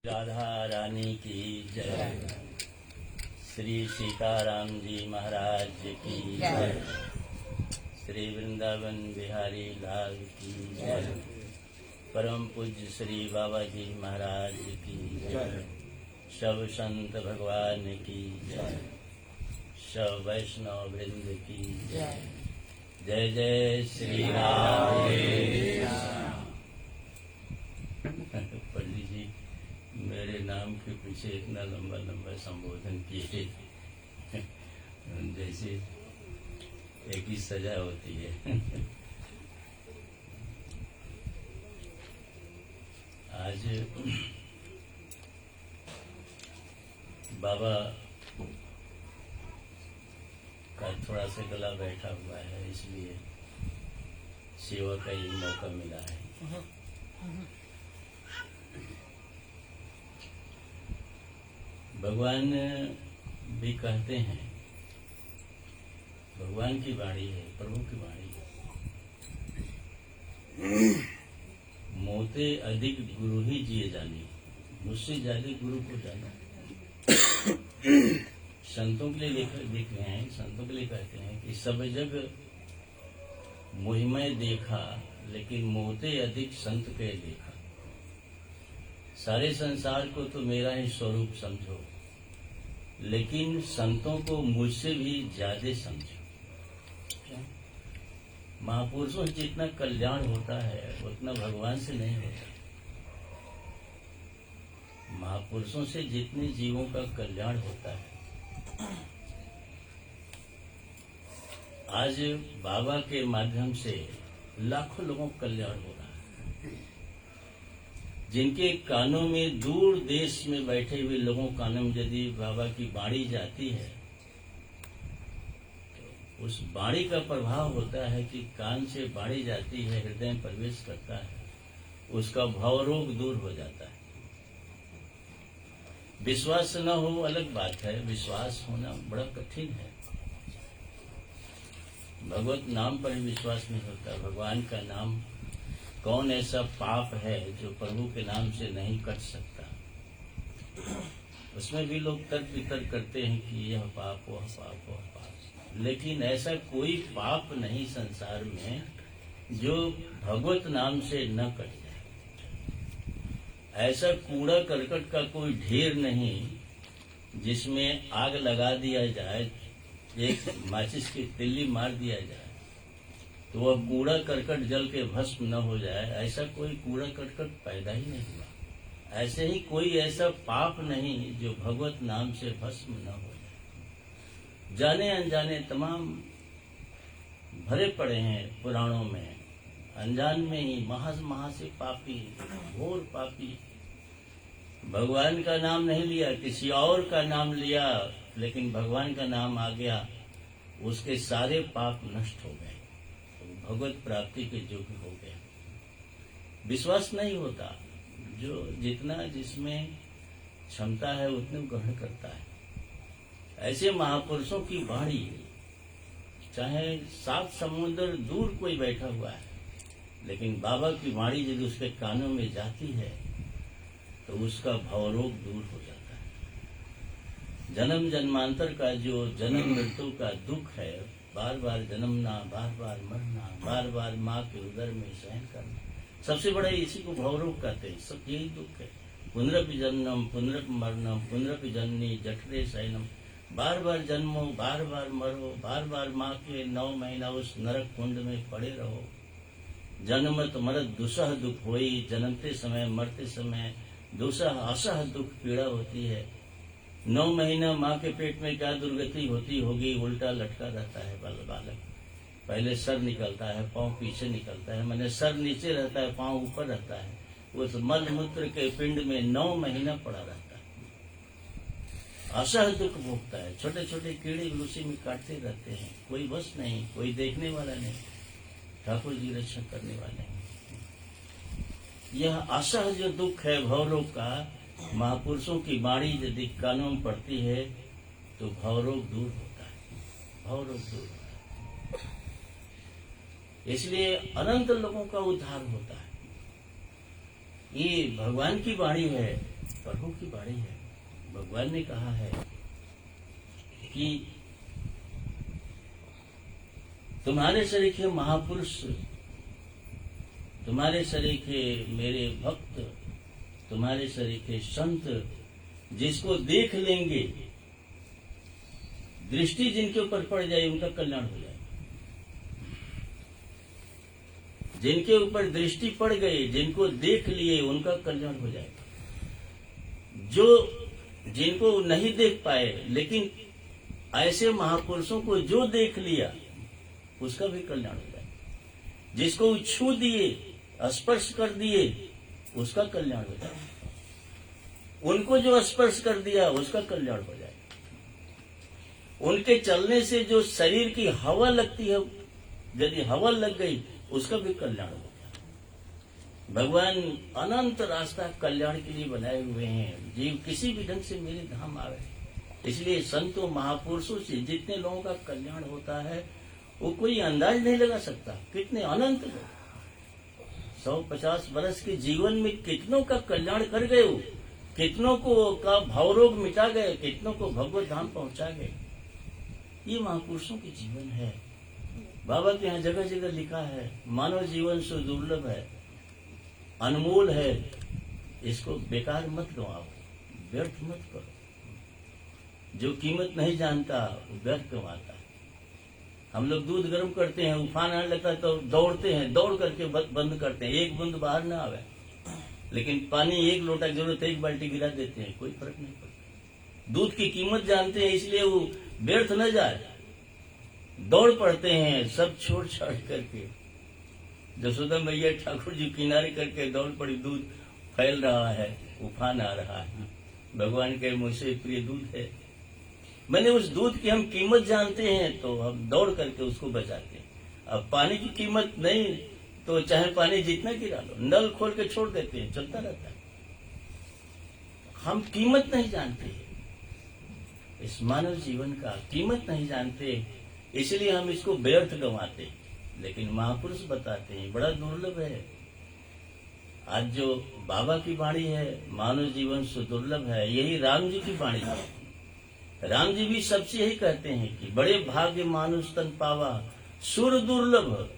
राधा रानी की जय। श्री सीताराम जी महाराज की जय। श्री वृंदावन बिहारी लाल की जय। परम पूज्य श्री बाबा जी महाराज की जय। सब संत भगवान की जय। सब वैष्णव वृंद की जय। जय जय श्री राम। पंडित जी मेरे नाम के पीछे इतना लंबा लंबा संबोधन किए जैसे एक ही सजा होती है। आज बाबा का थोड़ा सा गला बैठा हुआ है, इसलिए सेवा का ये मौका मिला है। भगवान भी कहते हैं, भगवान की वाणी है, प्रभु की वाणी है, मोते अधिक गुरु ही जिए जाने, मुझसे ज्यादा गुरु को जाना। संतों के लिए लिख रहे हैं, संतों के लिए कहते हैं कि सब जग मुहिमय देखा, लेकिन मोते अधिक संत के देखा। सारे संसार को तो मेरा ही स्वरूप समझो, लेकिन संतों को मुझसे भी ज्यादा समझो। महापुरुषों से जितना कल्याण होता है उतना भगवान से नहीं होता। महापुरुषों से जितने जीवों का कल्याण होता है, आज बाबा के माध्यम से लाखों लोगों का कल्याण हो रहा है। जिनके कानों में, दूर देश में बैठे हुए लोगों कानों में यदि बाबा की वाणी जाती है तो उस वाणी का प्रभाव होता है कि कान से वाणी जाती है, हृदय में प्रवेश करता है, उसका भावरोग दूर हो जाता है। विश्वास न हो अलग बात है, विश्वास होना बड़ा कठिन है। भगवत नाम पर ही विश्वास नहीं होता। भगवान का नाम, कौन ऐसा पाप है जो प्रभु के नाम से नहीं कट सकता। उसमें भी लोग तर्क वितर्क करते हैं कि यह पाप, वह पाप, वह पाप, लेकिन ऐसा कोई पाप नहीं संसार में जो भगवत नाम से न कट जाए। ऐसा कूड़ा करकट का कोई ढेर नहीं जिसमें आग लगा दिया जाए, एक माचिस की तिल्ली मार दिया जाए तो वह कूड़ा करकट जल के भस्म न हो जाए। ऐसा कोई कूड़ा करकट पैदा ही नहीं हुआ। ऐसे ही कोई ऐसा पाप नहीं जो भगवत नाम से भस्म न हो जाए। जाने अनजाने तमाम भरे पड़े हैं पुराणों में, अनजान में ही महा से पापी, घोर पापी। भगवान का नाम नहीं लिया, किसी और का नाम लिया, लेकिन भगवान का नाम आ गया, उसके सारे पाप नष्ट हो गए, भगवत प्राप्ति के योग्य हो गए। विश्वास नहीं होता। जो जितना जिसमें क्षमता है उतने ग्रहण करता है। ऐसे महापुरुषों की वाणी, चाहे 7 समुद्र दूर कोई बैठा हुआ है, लेकिन बाबा की वाणी यदि उसके कानों में जाती है तो उसका भवरोग दूर हो जाता है। जन्म जन्मांतर का जो जन्म मृत्यु का दुख है, बार बार जन्मना, बार बार मरना, बार बार माँ के उदर में सहन करना, सबसे बड़ा इसी को भवरोग कहते हैं। सब यही दुख है। पुनरपि जन्म पुनरपि मरणम पुनरपि जननी जठरे शयनम। बार बार जन्मो, बार बार मरो, बार बार माँ के 9 महीना उस नरक कुंड में पड़े रहो। जन्मत मरत दुसह दुख होई, जन्मते समय मरते समय दुसह असह दुख पीड़ा होती है। 9 महीना माँ के पेट में क्या दुर्गति होती होगी, उल्टा लटका रहता है बालक। पहले सर निकलता है, पांव पीछे निकलता है, मैंने सर नीचे रहता है, पांव ऊपर रहता है। उस मल मूत्र के पिंड में 9 महीना पड़ा रहता है। असह दुख भोगता है। छोटे छोटे कीड़े उसी में काटते रहते हैं। कोई बस नहीं, कोई देखने वाला नहीं, ठाकुर जी रक्षा करने वाले हैं। यह असह जो दुख है भवरोग का, महापुरुषों की वाणी यदि कानों में पड़ती है तो भवरोग दूर होता है, भवरोग दूर होता है। इसलिए अनंत लोगों का उद्धार होता है। ये भगवान की वाणी है, प्रभु की वाणी है। भगवान ने कहा है कि तुम्हारे सरीखे महापुरुष, तुम्हारे सरीखे मेरे भक्त, तुम्हारे सरीखे संत जिसको देख लेंगे, दृष्टि जिनके ऊपर पड़ जाए उनका कल्याण हो जाए। जिनके ऊपर दृष्टि पड़ गई, जिनको देख लिए, उनका कल्याण हो जाएगा। जो जिनको नहीं देख पाए, लेकिन ऐसे महापुरुषों को जो देख लिया, उसका भी कल्याण हो जाएगा। जिसको छू दिए, स्पर्श कर दिए, उसका कल्याण हो जाएगा। उनको जो स्पर्श कर दिया, उसका कल्याण हो जाएगा। उनके चलने से जो शरीर की हवा लगती है, यदि हवा लग गई, उसका भी कल्याण हो गया। भगवान अनंत रास्ता कल्याण के लिए बनाए हुए हैं। जीव किसी भी ढंग से मेरे धाम आवे। इसलिए संतों महापुरुषों से जितने लोगों का कल्याण होता है, वो कोई अंदाज नहीं लगा सकता। कितने अनंत लोग 150 वर्ष के जीवन में कितनों का कल्याण कर गए, वो कितनों को का भावरोग मिटा गए, कितनों को भगवत धाम पहुंचा गए। ये महापुरुषों के जीवन है। बाबा के यहाँ जगह जगह लिखा है, मानव जीवन सो दुर्लभ है, अनमोल है, इसको बेकार मत गवाओ, व्यर्थ मत करो। जो कीमत नहीं जानता वो व्यर्थ गवाता है। हम लोग दूध गर्म करते हैं, उफान आने लगता है तो दौड़ते हैं, दौड़ करके बंद करते हैं, एक बूंद बाहर ना आवे। लेकिन पानी एक लोटा जरूरत है, एक बाल्टी गिरा देते हैं, कोई फर्क नहीं पड़ता। दूध की कीमत जानते हैं, इसलिए वो व्यर्थ न जाए, दौड़ पड़ते हैं, सब छोड़ छाड़ करके। जसोदा मैया ठाकुर जी किनारे करके दौड़ पड़ी, दूध फैल रहा है, उफान आ रहा है। भगवान के मुझसे प्रिय दूध है। मैंने उस दूध की हम कीमत जानते हैं तो हम दौड़ करके उसको बचाते हैं। अब पानी की कीमत नहीं तो चाहे पानी जितना गिरा लो, नल खोल के छोड़ देते हैं, चलता रहता है। हम कीमत नहीं जानते, इस मानव जीवन का कीमत नहीं जानते, इसलिए हम इसको व्यर्थ गंवाते। लेकिन महापुरुष बताते हैं बड़ा दुर्लभ है। आज जो बाबा की वाणी है, मानव जीवन से दुर्लभ है, यही राम जी की वाणी है। राम जी भी सबसे यही कहते हैं कि बड़े भाग्य मानुष तन पावा, सुर दुर्लभ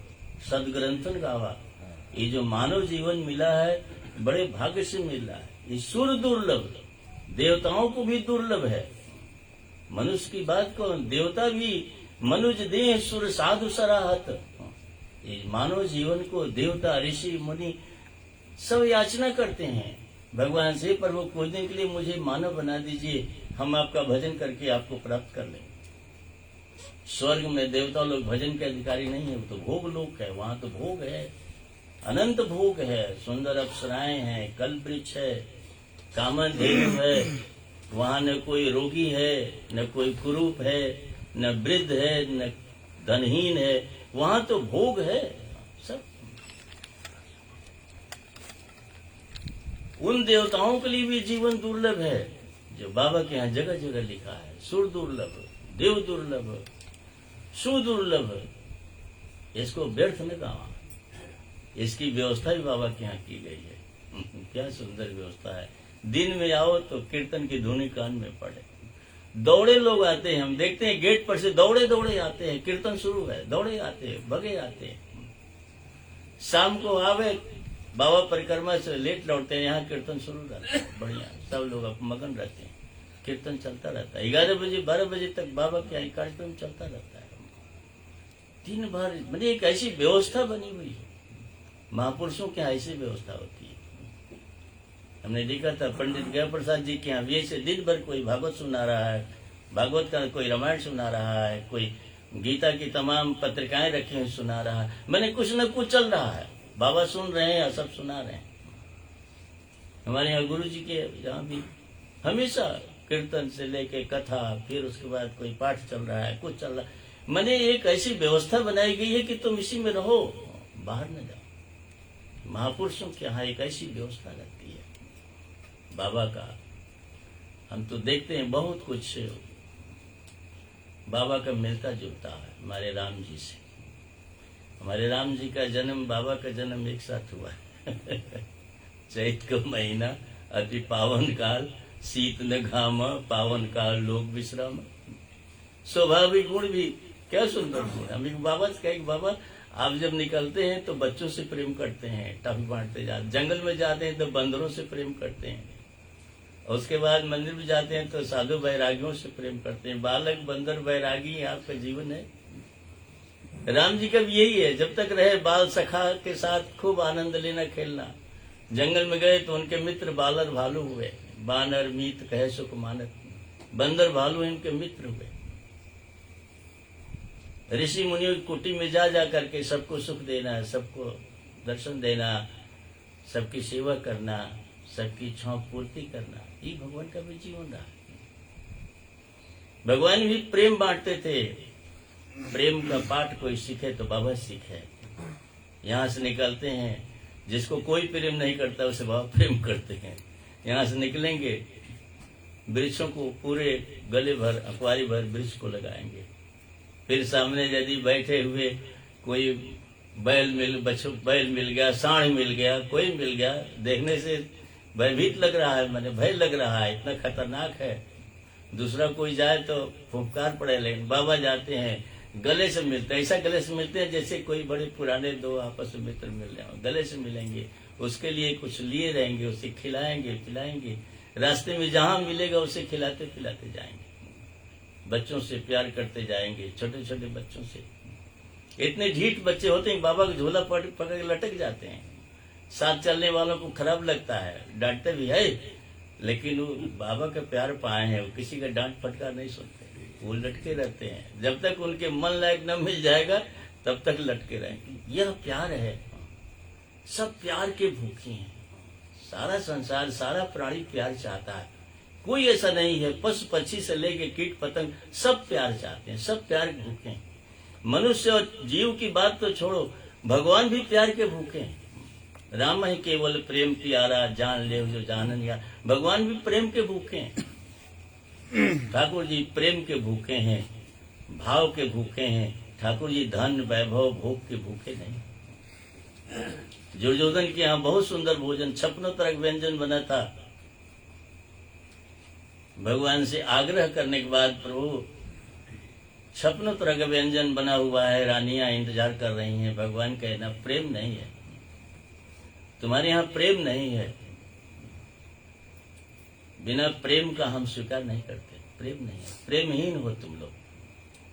सदग्रंथन गावा। ये जो मानव जीवन मिला है, बड़े भाग्य से मिला है। ये सुर दुर्लभ, देवताओं को भी दुर्लभ है। मनुष्य की बात कौन, देवता भी मनुज देह सुर साधु सराहत। ये मानव जीवन को देवता ऋषि मुनि सब याचना करते हैं भगवान से, प्रभु खोजने के लिए मुझे मानव बना दीजिए, हम आपका भजन करके आपको प्राप्त कर लें। स्वर्ग में देवता लोग भजन के अधिकारी नहीं है, वो तो भोग लोक है। वहां तो भोग है, अनंत भोग है, सुंदर अप्सराएं हैं, कल्प वृक्ष है, कामधेनु है। वहां न कोई रोगी है, न कोई कुरूप है, न वृद्ध है, न धनहीन है। वहां तो भोग है सब। उन देवताओं के लिए भी जीवन दुर्लभ है जो बाबा के यहाँ जगह जगह लिखा है। सुर दुर्लभ, देव दुर्लभ, सुदुर्लभ, इसको व्यर्थ न गावा। इसकी व्यवस्था भी बाबा के यहाँ की गई है। क्या सुंदर व्यवस्था है। दिन में आओ तो कीर्तन की धुनी कान में पड़े। दौड़े लोग आते हैं, हम देखते हैं गेट पर से दौड़े दौड़े आते हैं, कीर्तन शुरू है, दौड़े आते हैं, भगे आते हैं। शाम को आवे बाबा परिक्रमा से लेट लौटते हैं, यहाँ कीर्तन शुरू रहता है, बढ़िया, सब लोग मगन रहते हैं, कीर्तन चलता रहता है। 11 बजे 12 बजे तक बाबा के कार्यक्रम चलता रहता है। दिन भर मतलब एक ऐसी व्यवस्था बनी हुई है। महापुरुषों के यहाँ ऐसी व्यवस्था होती है। हमने देखा था पंडित गया प्रसाद जी के यहाँ ये से दिन भर कोई भागवत सुना रहा है, भागवत का कोई रामायण सुना रहा है, कोई गीता की तमाम पत्रिकाएं रखी हुई सुना रहा है। मैंने कुछ न कुछ चल रहा है, बाबा सुन रहे हैं, सब सुना रहे हैं। हमारे यहाँ गुरु जी के यहाँ भी हमेशा कीर्तन से लेके कथा, फिर उसके बाद कोई पाठ चल रहा है, कुछ चल रहा है। मैंने एक ऐसी व्यवस्था बनाई गई है कि तुम इसी में रहो, बाहर न जाओ। महापुरुषों के यहाँ एक ऐसी व्यवस्था रहती है बाबा का। हम तो देखते हैं बहुत कुछ बाबा का मिलता जुलता है हमारे राम जी से। हमारे राम जी का जन्म, बाबा का जन्म एक साथ हुआ है। चैत का महीना अति पावन काल शीत न घाम, पावन काल लोक विश्राम। स्वाभाविक गुण भी क्या सुंदर गुण। हम एक बाबा से कहे, बाबा आप जब निकलते हैं तो बच्चों से प्रेम करते हैं, टॉफी बांटते जाते, जंगल में जाते हैं तो बंदरों से प्रेम करते हैं, और उसके बाद मंदिर में जाते हैं तो साधु बैरागियों से प्रेम करते हैं। बालक बंदर बैरागी आपका जीवन है। राम जी का भी यही है, जब तक रहे बाल सखा के साथ खूब आनंद लेना खेलना। जंगल में गए तो उनके मित्र बालर भालू हुए, बानर मीत कहे सुख मानत, बंदर भालू इनके मित्र हुए। ऋषि मुनियों की कुटी में जा करके सबको सुख देना, सबको दर्शन देना, सबकी सेवा करना, सबकी इच्छाओं पूर्ति करना, ये भगवान का भी जीवन रहा। भगवान भी प्रेम बांटते थे। प्रेम का पाठ कोई सीखे तो बाबा सीखे। यहाँ से निकलते हैं, जिसको कोई प्रेम नहीं करता उसे बाबा प्रेम करते हैं। यहाँ से निकलेंगे, वृक्षों को पूरे गले भर अखबारी भर वृक्ष को लगाएंगे। फिर सामने यदि बैठे हुए कोई बैल मिल गया, सांड मिल गया, कोई मिल गया, देखने से भयभीत लग रहा है, मैंने भय लग रहा है, इतना खतरनाक है। दूसरा कोई जाए तो फुफकार पड़े, लेकिन बाबा जाते हैं, गले से मिलते हैं। ऐसा गले से मिलते हैं जैसे कोई बड़े पुराने दो आपस में मित्र मिल रहे हो। गले से मिलेंगे, उसके लिए कुछ लिए रहेंगे, उसे खिलाएंगे पिलाएंगे, रास्ते में जहां मिलेगा उसे खिलाते पिलाते जाएंगे। बच्चों से प्यार करते जाएंगे, छोटे छोटे बच्चों से। इतने ढीठ बच्चे होते हैं, बाबा का झोला पकड़ के लटक जाते हैं। साथ चलने वालों को खराब लगता है, डांटते भी है, लेकिन वो बाबा का प्यार पाए हैं, वो किसी का डांट फटकार नहीं सुनते, वो लटके रहते हैं। जब तक उनके मन लायक न मिल जाएगा तब तक लटके रहेंगे। यह प्यार है। सब प्यार के भूखे हैं। सारा संसार, सारा प्राणी प्यार चाहता है। कोई ऐसा नहीं है, पशु पक्षी से लेके कीट पतंग सब प्यार चाहते हैं, सब प्यार के भूखे हैं। मनुष्य और जीव की बात तो छोड़ो, भगवान भी प्यार के भूखे हैं। राम ही केवल प्रेम प्यारा, जान ले जो जानन यार। भगवान भी प्रेम के भूखे हैं। ठाकुर जी प्रेम के भूखे हैं, भाव के भूखे हैं। ठाकुर जी धन वैभव भोग के भूखे नहीं। दुर्योधन के यहाँ बहुत सुंदर भोजन, 56 तरह व्यंजन बना था। भगवान से आग्रह करने के बाद, प्रभु 56 तरह का व्यंजन बना हुआ है, रानियां इंतजार कर रही हैं। भगवान कहना प्रेम नहीं है, तुम्हारे यहाँ प्रेम नहीं है। बिना प्रेम का हम स्वीकार नहीं करते। प्रेम नहीं है, प्रेमहीन हो तुम लोग।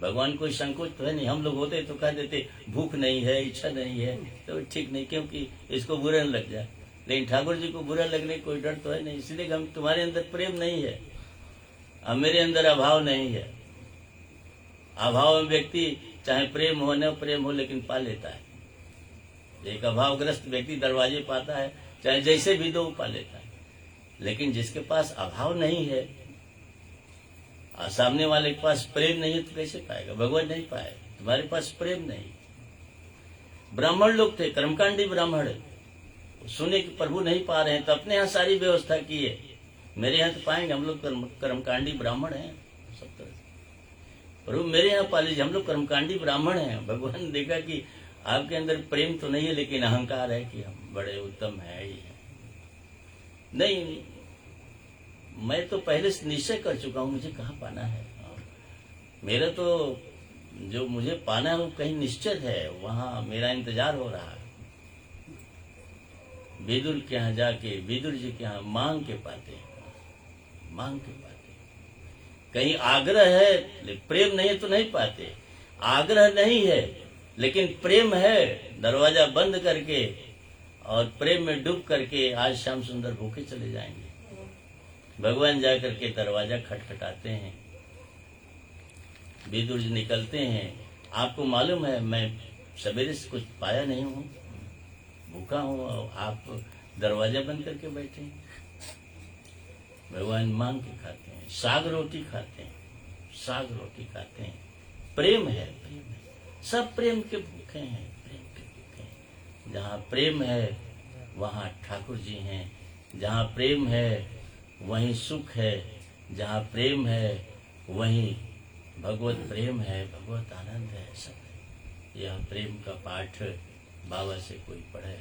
भगवान कोई संकोच तो है नहीं। हम लोग होते तो कह देते भूख नहीं है, इच्छा नहीं है, तो ठीक नहीं, क्योंकि इसको बुरा न लग जाए। लेकिन ठाकुर जी को बुरा लगने की कोई डर तो है नहीं, इसलिए हम तुम्हारे अंदर प्रेम नहीं है और मेरे अंदर अभाव नहीं है। अभाव में व्यक्ति चाहे प्रेम हो न प्रेम हो लेकिन पा लेता है। एक अभावग्रस्त व्यक्ति दरवाजे पाता है, चाहे जैसे भी दो पा लेता है। लेकिन जिसके पास अभाव नहीं है और सामने वाले के पास प्रेम नहीं है तो कैसे पाएगा? भगवान नहीं पाए, तुम्हारे पास प्रेम नहीं। ब्राह्मण लोग थे, कर्मकांडी ब्राह्मण, सुने कि प्रभु नहीं पा रहे हैं तो अपने यहाँ सारी व्यवस्था की है। मेरे यहाँ तो पाएंगे, हम लोग कर्मकांडी ब्राह्मण हैं सब तरह से। प्रभु मेरे यहाँ पा लीजिए, हम लोग कर्मकांडी ब्राह्मण हैं। भगवान देखा कि आपके अंदर प्रेम तो नहीं है लेकिन अहंकार है कि हम बड़े उत्तम है ही है। नहीं, मैं तो पहले से निश्चय कर चुका हूं मुझे कहाँ पाना है। मेरा तो जो मुझे पाना है वो कहीं निश्चित है, वहां मेरा इंतजार हो रहा है। विदुर के यहाँ जाके, विदुर जी के यहाँ मांग के पाते, मांग के पाते। कहीं आग्रह है, प्रेम नहीं है तो नहीं पाते। आग्रह नहीं है लेकिन प्रेम है, दरवाजा बंद करके और प्रेम में डूब करके आज शाम सुंदर भूखे चले जाएंगे। भगवान जाकर के दरवाजा खटखटाते हैं, विदुर जी निकलते हैं। आपको मालूम है मैं सवेरे से कुछ पाया नहीं हूँ, भूखा हूँ और आप दरवाजा बंद करके बैठे हैं। भगवान मांग के खाते हैं, साग रोटी खाते हैं, साग रोटी खाते हैं। प्रेम है, प्रेम है, सब प्रेम के भूखे हैं, प्रेम के भूखे हैं। जहाँ प्रेम है वहाँ ठाकुर जी हैं, जहाँ प्रेम है वहीं सुख है, जहाँ प्रेम है वहीं भगवत प्रेम है, भगवत आनंद है, सब है। यह प्रेम का पाठ बाबा से कोई पढ़े,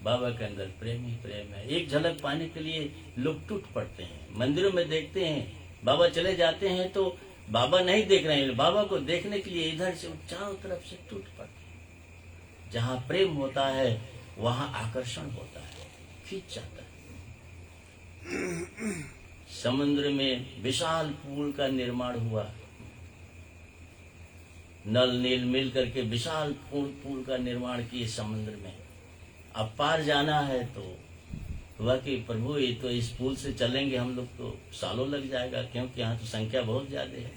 बाबा के अंदर प्रेम ही प्रेम है। एक झलक पाने के लिए लोग टूट पड़ते हैं। मंदिरों में देखते हैं बाबा चले जाते हैं तो बाबा नहीं देख रहे हैं, बाबा को देखने के लिए इधर से चारों तरफ से टूट पड़ते हैं। जहाँ प्रेम होता है वहाँ आकर्षण होता है, खींच जाता है। समुद्र में विशाल पुल का निर्माण हुआ, नल नील मिल करके विशाल पुल का निर्माण किए समुद्र में। अब पार जाना है तो हुआ कि प्रभु ये तो इस पुल से चलेंगे हम लोग तो सालों लग जाएगा, क्योंकि यहाँ तो संख्या बहुत ज्यादा है।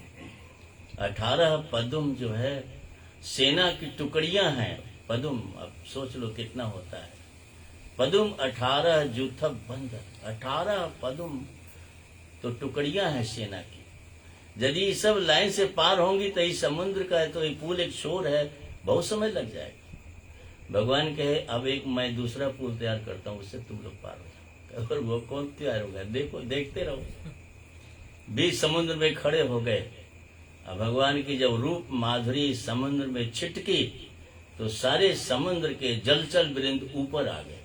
18 पदुम जो है सेना की टुकड़ियां हैं। पदुम अब सोच लो कितना होता है। पदुम 18 जूथब बंदर, 18 पदुम तो टुकड़ियां हैं सेना की। यदि ये सब लाइन से पार होंगी तो इस समुद्र का तो ये पुल एक शोर है, बहुत समय लग जाएगा। भगवान कहे अब एक मैं दूसरा पुल तैयार करता हूँ, उससे तुम लोग पार हो जाओ। और वो कौन तैयार होगा? देखो, देखते रहो। बीच समुद्र में खड़े हो गए। अब भगवान की जब रूप माधुरी समुद्र में छिटकी तो सारे समुद्र के जलचल वृंद ऊपर आ गए।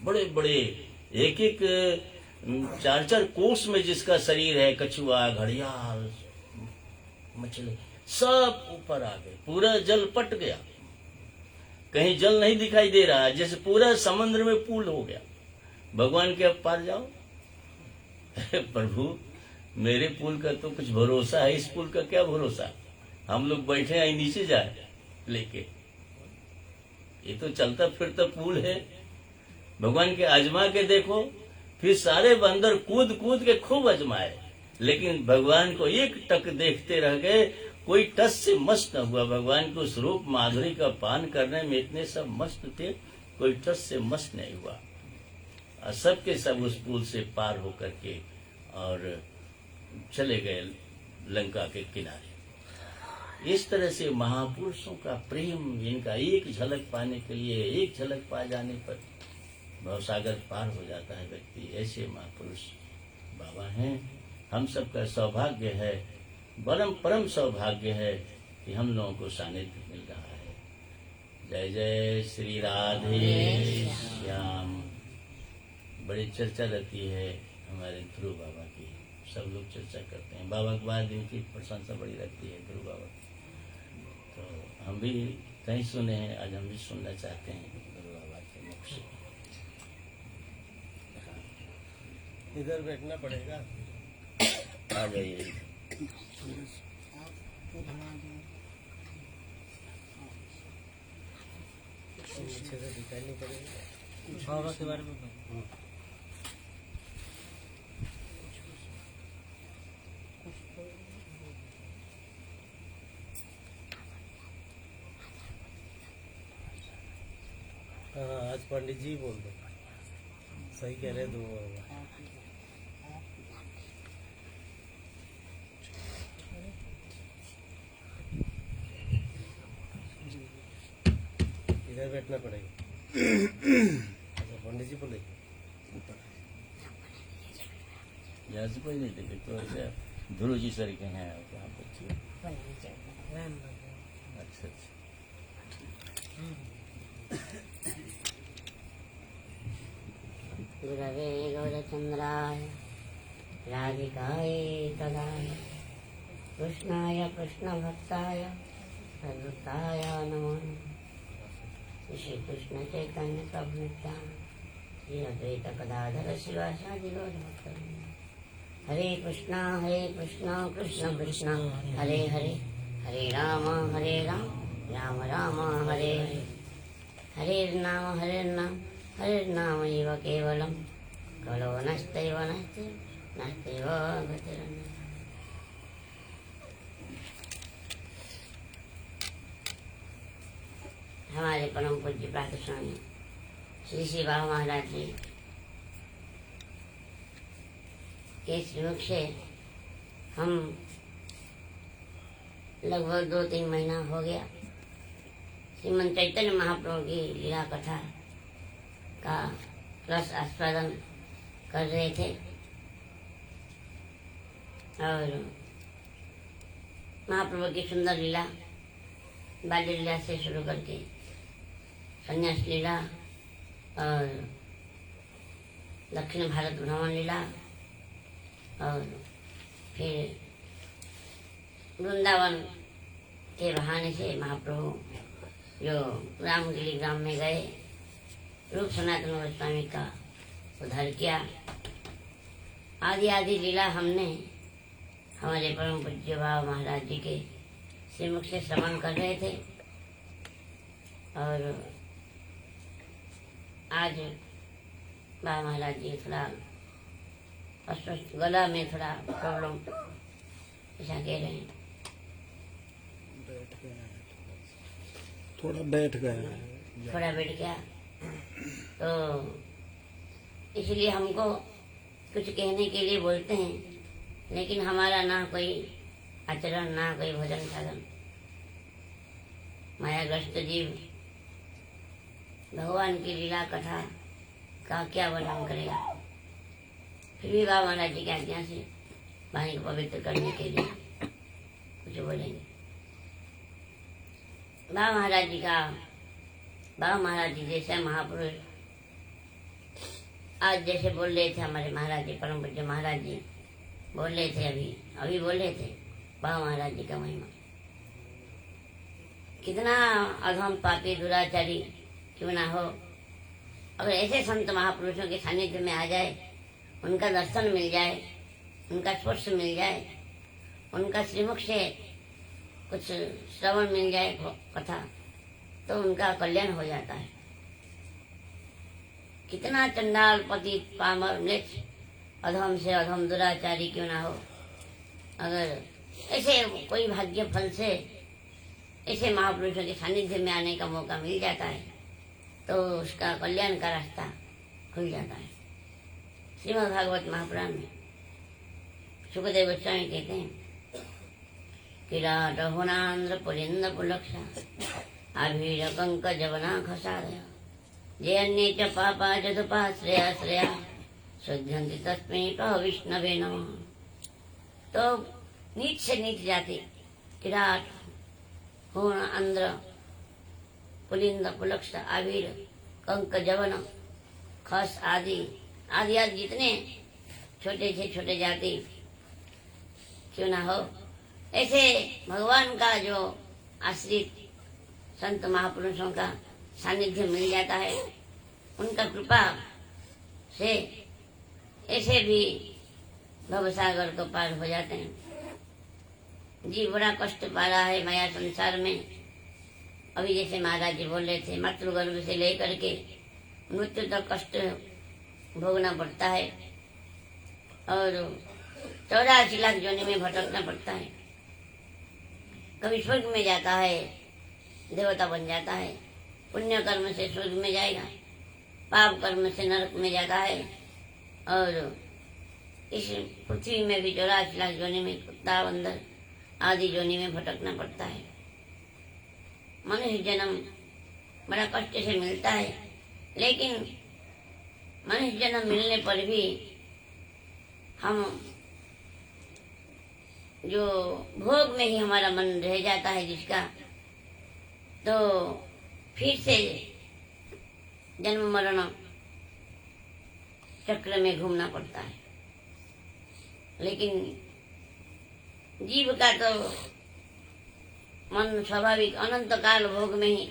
बड़े बड़े एक एक 4-4 कोस में जिसका शरीर है, कछुआ, घड़ियाल, मछली, सब ऊपर आ गए। पूरा जल पट गया, कहीं जल नहीं दिखाई दे रहा है, जैसे पूरा समुद्र में पुल हो गया। भगवान के अब पार जाओ। प्रभु मेरे पुल का तो कुछ भरोसा है, इस पुल का क्या भरोसा? हम लोग बैठे हैं नीचे जाए लेके, ये तो चलता फिरता पुल है। भगवान के आजमा के देखो। फिर सारे बंदर कूद कूद के खूब आजमाए, लेकिन भगवान को एक टक देखते रह गए। कोई टस से मस्त न हुआ। भगवान को उस रूप माधुरी का पान करने में इतने सब मस्त थे, कोई टस से मस्त नहीं हुआ। और सबके सब उस पुल से पार होकर के और चले गए लंका के किनारे। इस तरह से महापुरुषों का प्रेम, इनका एक झलक पाने के लिए, एक झलक पा जाने पर भवसागर पार हो जाता है व्यक्ति। ऐसे महापुरुष बाबा हैं। हम सबका सौभाग्य है, परम सौभाग्य है कि हम लोगों को सानिध्य मिल रहा है। जय जय श्री राधे श्याम। बड़ी चर्चा रहती है हमारे ध्रुव बाबा की, सब लोग चर्चा करते हैं। बाबा के बाद इनकी प्रशंसा बड़ी रहती है, ध्रुव बाबा। तो हम भी कहीं सुने हैं, आज हम भी सुनना चाहते हैं ध्रुव बाबा के मुख से। इधर बैठना पड़ेगा। आ जाइए। अच्छे से दिखाई नहीं पड़ेगा बाबा के बारे में। हाँ, आज पंडित जी बोल दो, सही कह रहे दो। इधर बैठना पड़ेगा। अच्छा, पंडित जी बोले यहाँ से कोई नहीं देखे तो ऐसे ध्रुव जी सर के हैं वहाँ पर। अच्छा अच्छा। गुरवे गौरचन्द्राय राधिकाय तदाय कृष्णाय कृष्णभक्ताय तद्भक्ताय नमो नमः। श्री कृष्ण चैतन्य प्रभु नित्यानंद श्री अद्वैत गदाधर शिवासादि गौर भक्तवृंद। हरे कृष्णा कृष्ण कृष्ण हरे हरे, हरे राम राम राम हरे हरे। हरे नाम हरे नाम एव केवलम कलो नस्तैव गतिरन्यः। हमारे परम पूज्य प्रातः स्वामी श्री श्री बाबा महाराज जी के श्रीमुख से हम लगभग 2-3 महीना हो गया श्रीमंत चैतन्य महाप्रभु की लीला कथा का रस आस्वादन कर रहे थे। और महाप्रभु की सुंदर लीला, बाल्य लीला से शुरू करके संन्यास लीला, और दक्षिण भारत भ्रमण लीला, और फिर वृंदावन के बहाने से महाप्रभु जो रामगिरी ग्राम में गए, रूप सनातन गोस्वामी का उद्धार किया। आदि आदि लीला हमने हमारे परम पूज्य बाबा महाराज जी के श्रीमुख से श्रवण कर रहे थे। और आज बाबा महाराज जी थोड़ा अस्वस्थ, गला में थोड़ा प्रॉब्लम ऐसा कह रहे हैं, थोड़ा बैठ गया। तो इसलिए हमको कुछ कहने के लिए बोलते हैं, लेकिन हमारा ना कोई आचरण, ना कोई भोजन साधन। मायाग्रस्त जीव भगवान की लीला कथा का क्या वर्णन करेगा। फिर भी बाबा महाराज जी की आज्ञा से वाणी को पवित्र करने के लिए कुछ बोलेंगे। बाबा महाराज जी जैसा महापुरुष आज जैसे बोल रहे थे हमारे महाराज जी, परम पूज्य महाराज जी बोल रहे थे, अभी बोल रहे थे बाबा महाराज जी का महिमा। कितना अधम पापी दुराचारी क्यों ना हो, अगर ऐसे संत महापुरुषों के सानिध्य में आ जाए, उनका दर्शन मिल जाए, उनका स्पर्श मिल जाए, उनका श्रीमुख से कुछ श्रवण मिल जाए कथा, तो उनका कल्याण हो जाता है। कितना चंडाल पतित पामर म्लेच्छ अधम से अधम दुराचारी क्यों ना हो, अगर ऐसे कोई भाग्य फल से ऐसे महापुरुषों के सानिध्य में आने का मौका मिल जाता है, तो उसका कल्याण का रास्ता खुल जाता है। श्रीमद् भागवत महापुराण में सुखदेव गोस्वामी कहते हैं, किराट हुनांद्र पुलिंद पुलक्षा आभीर कंक जवना खसादय जे अन्ये च पापा जदुपा श्रेया श्रेया शुद्धंति तस्मै विष्णवे नमः। तो नीच से नीच जाति किराट हुण आंद्र पुलिंद पुलक्ष आवीर कंक जवन खस आदि आदि आदि जितने छोटे से छोटे जाति क्यों ना हो, ऐसे भगवान का जो आश्रित संत महापुरुषों का सानिध्य मिल जाता है, उनका कृपा से ऐसे भी भवसागर को पार हो जाते हैं। जी बड़ा कष्ट पा रहा है माया संसार में। अभी जैसे महाराज जी बोल रहे थे, मातृगर्भ से लेकर के मृत्यु तक कष्ट भोगना पड़ता है और 84 लाख जोनि में भटकना पड़ता है। कभी स्वर्ग में जाता है, देवता बन जाता है, पुण्य कर्म से स्वर्ग में जाएगा, पाप कर्म से नरक में जाता है, और इस पृथ्वी में भी 84 लाख जोनि में कुत्ता बंदर आदि जोनि में भटकना पड़ता है। मनुष्य जन्म बड़ा कष्ट से मिलता है, लेकिन मनुष्य जन्म मिलने पर भी हम जो भोग में ही हमारा मन रह जाता है जिसका, तो फिर से जन्म मरण चक्र में घूमना पड़ता है। लेकिन जीव का तो मन स्वाभाविक अनंत काल भोग में ही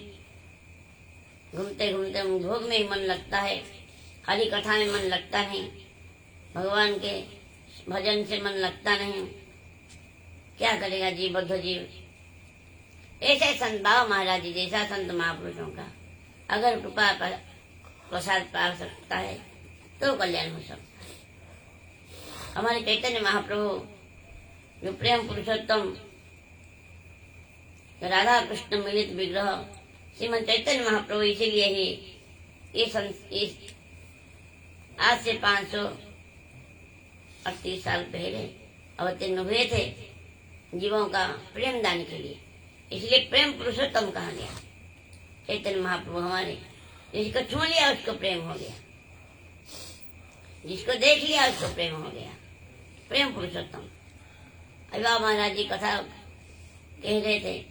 घूमते घूमते भोग में ही मन लगता है, हरि कथा में मन लगता नहीं, भगवान के भजन से मन लगता नहीं। क्या करेगा जीव, बद्ध जीव। ऐसे संत बाबा महाराज जी जैसा संत महापुरुषों का अगर कृपा प्रसाद पा सकता है तो कल्याण हो सकता है। हमारे चैतन्य महाप्रभु जो प्रेम पुरुषोत्तम राधा कृष्ण मिलित विग्रह श्रीमद चैतन्य महाप्रभु, इसीलिए ही ये आज से 538 साल पहले अवतीर्ण हुए थे जीवों का प्रेम दान के लिए। इसलिए प्रेम पुरुषोत्तम कहा गया। चैतन्य महाप्रभु हमारे, जिसको छू लिया उसको प्रेम हो गया, जिसको देख लिया उसको प्रेम हो गया, प्रेम पुरुषोत्तम। बाबा महाराज जी कथा कह रहे थे,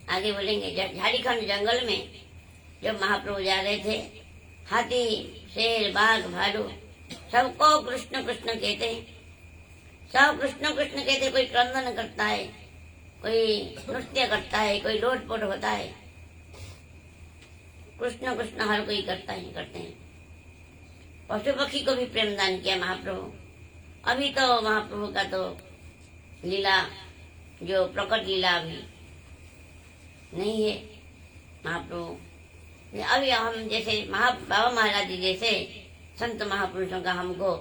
आगे बोलेंगे। झारखंड जंगल में जब महाप्रभु जा रहे थे, हाथी, शेर, बाघ, भालू सबको कृष्ण कृष्ण कहते हैं। सब कृष्ण कृष्ण कहते। कोई क्रंदन करता है, कोई नृत्य करता है, कोई लोटपोट होता है। कृष्ण कृष्ण हर कोई करते हैं। पशु पक्षी को भी प्रेम दान किया महाप्रभु। अभी तो महाप्रभु का तो लीला, जो प्रकट लीला अभी नहीं है महाप्रभु। अभी हम जैसे बाबा महाराज जी जैसे संत महापुरुषों का हमको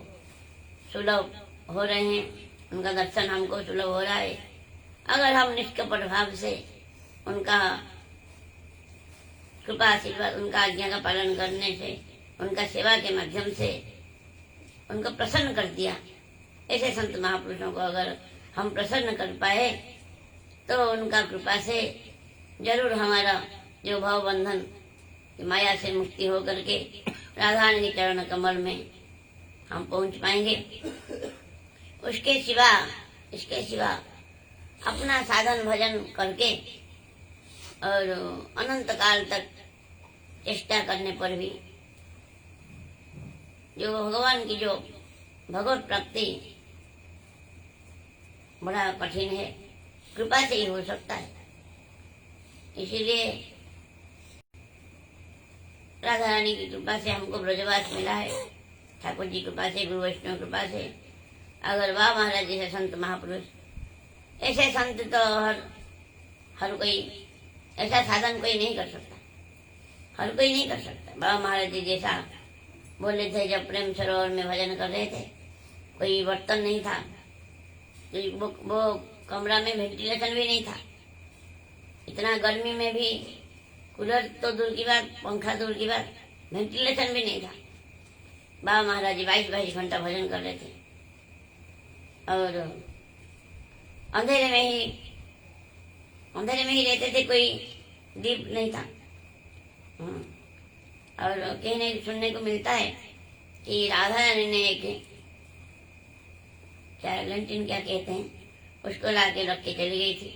सुलभ हो रहे हैं, उनका दर्शन हमको सुलभ हो रहा है। अगर हम निष्कपट भाव से उनका कृपा आशीर्वाद, उनका आज्ञा का पालन करने से, उनका सेवा के माध्यम से उनको प्रसन्न कर दिया, ऐसे संत महापुरुषों को अगर हम प्रसन्न कर पाए तो उनका कृपा से जरूर हमारा जो भाव बंधन माया से मुक्ति हो करके राधा रानी के चरण कमल में हम पहुंच पाएंगे। इसके सिवा अपना साधन भजन करके और अनंत काल तक चेष्टा करने पर भी जो भगवान की जो भगवत प्राप्ति बड़ा कठिन है, कृपा से ही हो सकता है। इसीलिए राधा रानी की कृपा से हमको ब्रजवास मिला है, ठाकुर जी कृपा से, गुरु वैष्णव कृपा से। अगर वाह महाराज जैसे संत महापुरुष, ऐसे संत तो हर कोई, ऐसा साधन कोई नहीं कर सकता, हर कोई नहीं कर सकता। बाबा महाराज जी जैसा बोले थे जब प्रेम सरोवर में भजन कर रहे थे, कोई बर्तन नहीं था, वो कमरा में वेंटिलेशन भी नहीं था, इतना गर्मी में भी कूलर तो दूर की बात, पंखा दूर की बात, वेंटिलेशन भी नहीं था। बाबा महाराज जी 22 घंटा भजन कर रहे थे और अंधेरे में ही रहते थे, कोई दीप नहीं था। और कहने सुनने को मिलता है कि राधा रानी ने एक क्या लंटिन क्या कहते हैं, उसको ला के रख के चली गई थी।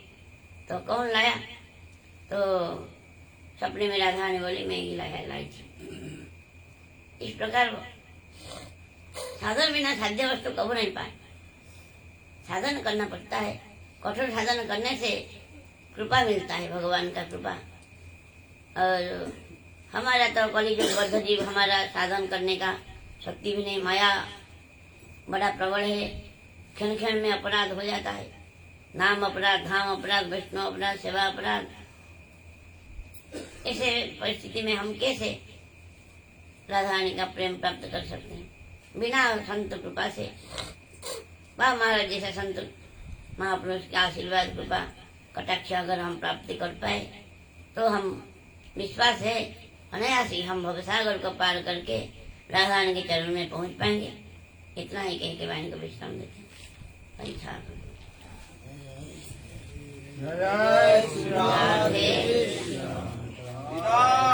तो कौन लाया? तो सपने में राधा ने बोली मैं ही लाई थी। इस प्रकार साधन बिना साध्य वस्तु कभी नहीं पाए, साधन करना पड़ता है। कठोर साधन करने से कृपा मिलता है, भगवान का कृपा। और हमारा तो कलिजुग बद्ध जीव, हमारा साधन करने का शक्ति भी नहीं, माया बड़ा प्रबल है, क्षण क्षण में अपराध हो जाता है, नाम अपराध, धाम अपराध, वैष्णव अपराध, सेवा अपराध। ऐसे परिस्थिति में हम कैसे राधा रानी का प्रेम प्राप्त कर सकते हैं बिना संत कृपा से? बाबा महाराज जैसे संत महापुरुष के आशीर्वाद, कृपा, कटाक्ष अगर हम प्राप्ति कर पाए तो हम विश्वास है अनायास ही हम भवसागर को पार करके राधा रानी के चरण में पहुंच पाएंगे। इतना ही कह के वाणी को विश्राम देते हैं। जय श्री राम।